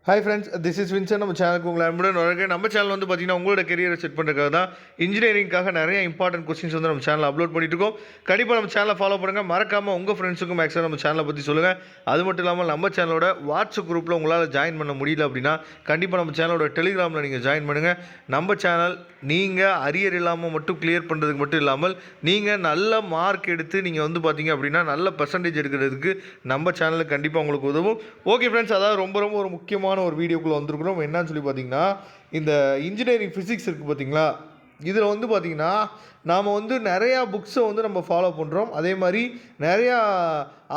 Hi friends, this is Vinson. நம்ம சேனலுக்கு உங்களை அன்புடன் வரவேற்கிறேன். நம்ம சேனல் வந்து பார்த்தீங்கன்னா உங்களோட கெரியரை செட் பண்ணுறதுக்காக தான் இன்ஜினியரிங்காக நிறைய இம்பார்ட்டன்ட் கொஸ்டின்ஸ் வந்து நம்ம சேனலில் அப்லோட் பண்ணிட்டு இருக்கோம். கண்டிப்பாக நம்ம சேனலை ஃபாலோ பண்ணுங்கள். மறக்காமல் உங்கள் ஃப்ரெண்ட்ஸுக்கும் மேக்ஸிமம் நம்ம சேனலை பற்றி சொல்லுங்கள். அது மட்டும் இல்லாமல் நம்ம சேனலோட வாட்ஸ்அப் குரூப்பில் உங்களால் ஜாயின் பண்ண முடியல அப்படின்னா கண்டிப்பாக நம்ம சேனலோட டெலிகிராமில் நீங்கள் ஜாயின் பண்ணுங்கள். நம்ம சேனல் நீங்கள் அரியர் இல்லாமல் மட்டும் கிளியர் பண்ணுறதுக்கு மட்டும் இல்லாமல் நீங்கள் நல்ல மார்க் எடுத்து நீங்கள் வந்து பார்த்தீங்க அப்படின்னா நல்ல பர்சன்டேஜ் எடுக்கிறதுக்கு நம்ம சேனலுக்கு கண்டிப்பாக உங்களுக்கு உதவும். ஓகே ஃப்ரெண்ட்ஸ், அதாவது ரொம்ப ரொம்ப ஒரு முக்கியமான ஒரு வீடியோக்குள்ளே வந்திருக்கிறோம். என்னன்னு சொல்லி பார்த்தீங்கன்னா, இந்த இன்ஜினியரிங் ஃபிசிக்ஸ் இருக்குது பார்த்தீங்களா, இதில் வந்து பார்த்திங்கன்னா நாம் வந்து நிறையா புக்ஸை வந்து நம்ம ஃபாலோ பண்ணுறோம். அதே மாதிரி நிறையா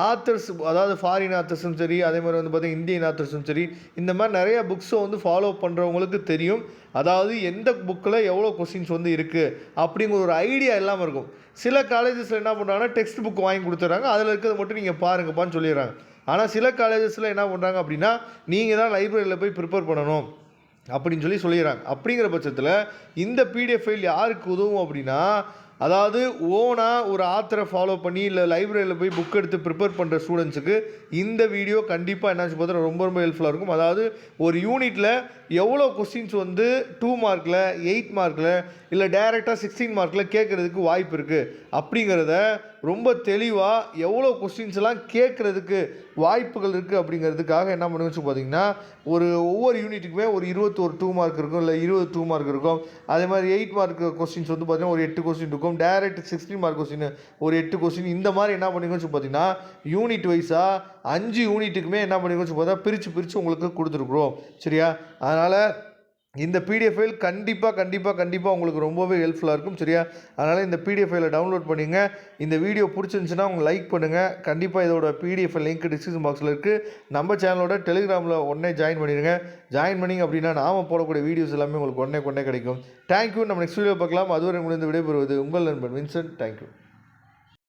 ஆத்தர்ஸ், அதாவது ஃபாரின் ஆத்தர்ஸும் சரி, அதே மாதிரி வந்து பார்த்திங்கன்னா இந்தியன் ஆத்தர்ஸும் சரி, இந்த மாதிரி நிறையா புக்ஸை வந்து ஃபாலோ பண்ணுறவங்களுக்கு தெரியும். அதாவது எந்த புக்கில் எவ்வளோ கொஸ்டின்ஸ் வந்து இருக்குது அப்படிங்கிற ஒரு ஐடியா இல்லாமல் இருக்கும். சில காலேஜஸில் என்ன பண்ணுறாங்கன்னா டெக்ஸ்ட் புக் வாங்கி கொடுத்துட்றாங்க, அதில் இருக்கிறத மட்டும் நீங்கள் பாருங்கப்பான்னு சொல்லிடுறாங்க. ஆனால் சில காலேஜஸில் என்ன பண்ணுறாங்க அப்படின்னா, நீங்கள் தான் லைப்ரரியில் போய் ப்ரிப்பேர் பண்ணணும் அப்படின்னு சொல்லிடுறாங்க. அப்படிங்கிற பட்சத்தில் இந்த பிடிஎஃப் ஃபைல் யாருக்கு உதவும் அப்படின்னா, அதாவது ஓனாக ஒரு ஆத்தரை ஃபாலோ பண்ணி இல்லை லைப்ரரியில் போய் புக் எடுத்து ப்ரிப்பேர் பண்ணுற ஸ்டூடெண்ட்ஸுக்கு இந்த வீடியோ கண்டிப்பாக என்னாச்சு பார்த்தா ரொம்ப ரொம்ப ஹெல்ப்ஃபுல்லாக இருக்கும். அதாவது ஒரு யூனிட்டில் எவ்வளோ கொஸ்டின்ஸ் வந்து 2 மார்க்கில் 8 மார்க்கில் இல்லை டைரெக்டாக 16 மார்க்கில் கேட்குறதுக்கு வாய்ப்பு இருக்குது அப்படிங்கிறத ரொம்ப தெளிவாக எவ்வளோ கொஸ்டின்ஸ்லாம் கேட்குறதுக்கு வாய்ப்புகள் இருக்குது அப்படிங்கிறதுக்காக என்ன பண்ணுச்சு பார்த்தீங்கன்னா, ஒவ்வொரு யூனிட்டுக்குமே ஒரு 21 2 மார்க் இருக்கும், இல்லை 20 2 மார்க் இருக்கும். அதே மாதிரி 8 மார்க் கொஸ்டின்ஸ் வந்து பார்த்திங்கன்னா ஒரு 8 கொஸ்டின் இருக்கும். டைரக்ட் 16 மார்க் கொஸ்டின் ஒரு 8 கொஸ்டின். இந்த மாதிரி என்ன பண்ணிக்கோச்சு பார்த்தீங்கன்னா யூனிட் வைஸாக 5 யூனிட்டுக்குமே என்ன பண்ணிக்கோச்சு பார்த்தா பிரித்து உங்களுக்கு கொடுத்துருக்குறோம். சரியா? அதனால் இந்த பிடிஎஃப் ஃபைல் கண்டிப்பாக உங்களுக்கு ரொம்பவே ஹெல்ப்ஃபுல்லாக இருக்கும். சரியா? அதனால் இந்த பிடிஎஃப் ஃபைலை டவுன்லோட் பண்ணிங்க. இந்த வீடியோ பிடிச்சிருந்துச்சுன்னா உங்களுக்கு லைக் பண்ணுங்கள். கண்டிப்பாக இதோட பிடிஎஃப் லிங்க் டிஸ்கிரிப்ஷன் பாக்ஸில் இருக்குது. நம்ம சேனலோட டெலிகிராமில் உடனே ஜாயின் பண்ணிடுங்க. ஜாயின் பண்ணிங்க அப்படின்னா நாம் போடக்கூடிய வீடியோஸ் எல்லாமே உங்களுக்கு உடனே கிடைக்கும். தேங்க்யூ. நம்ம நெக்ஸ்ட் வீடியோ பார்க்கலாம். அதுவரை உங்களுக்கு விடைபெறுவது உங்கள் நண்பன் வின்சென்ட். தேங்க்யூ.